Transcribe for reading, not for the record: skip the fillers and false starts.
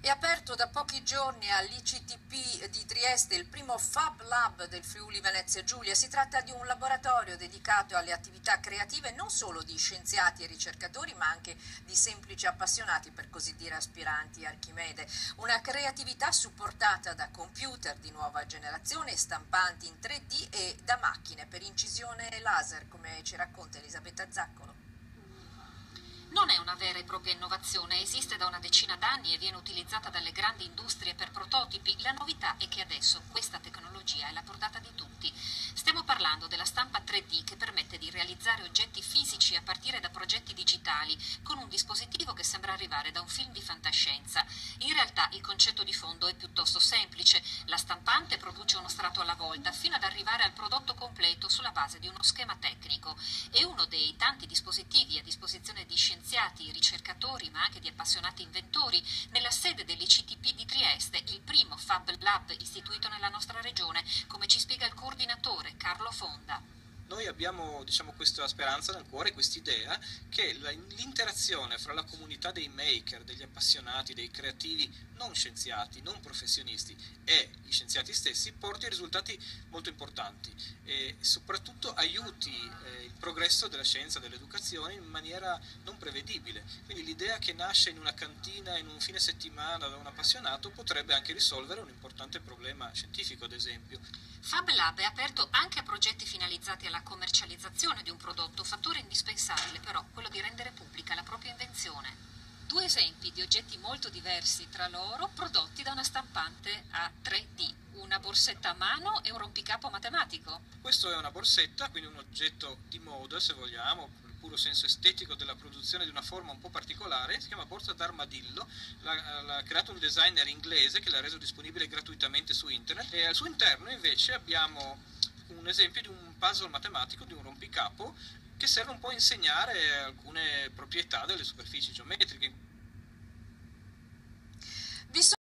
È aperto da pochi giorni all'ICTP di Trieste il primo Fab Lab del Friuli Venezia Giulia. Si tratta di un laboratorio dedicato alle attività creative non solo di scienziati e ricercatori, ma anche di semplici appassionati, per così dire aspiranti Archimede. Una creatività supportata da computer di nuova generazione, stampanti in 3D e da macchine per incisione laser, come ci racconta Elisabetta Zaccolo. Non è una vera e propria innovazione, esiste da una decina d'anni e viene utilizzata dalle grandi industrie per prototipi. La novità è che adesso questa tecnologia è alla portata di tutti. Stiamo parlando della stampa 3D che permette di realizzare oggetti fisici a partire da progetti digitali con un dispositivo che sembra arrivare da un film di fantascienza. In realtà il concetto di fondo è piuttosto semplice. La stampante produce uno strato alla volta fino ad arrivare al prodotto completo sulla base di uno schema tecnico. È uno dei tanti dispositivi a disposizione di scienziati, ricercatori ma anche di appassionati inventori nella sede dell'ICTP di Trieste, il primo Fab Lab istituito nella nostra regione, come ci spiega il coordinatore Carlo Fonda. Noi abbiamo questa speranza nel cuore, quest'idea che l'interazione fra la comunità dei maker, degli appassionati, dei creativi non scienziati, non professionisti e gli scienziati stessi porti a risultati molto importanti e soprattutto aiuti il progresso della scienza, dell'educazione in maniera non prevedibile. Quindi l'idea che nasce in una cantina, in un fine settimana da un appassionato potrebbe anche risolvere un importante problema scientifico, ad esempio. Fab Lab è aperto anche a progetti finalizzati alla commercializzazione di un prodotto, fattore indispensabile però quello di rendere pubblica la propria invenzione. Due esempi di oggetti molto diversi tra loro prodotti da una stampante a 3D, una borsetta a mano e un rompicapo matematico. Questo è una borsetta, quindi un oggetto di moda se vogliamo, nel puro senso estetico della produzione di una forma un po' particolare, si chiama borsa d'armadillo, l'ha creato un designer inglese che l'ha reso disponibile gratuitamente su internet e al suo interno invece abbiamo un esempio di un puzzle matematico, di un rompicapo che serve un po' a insegnare alcune proprietà delle superfici geometriche.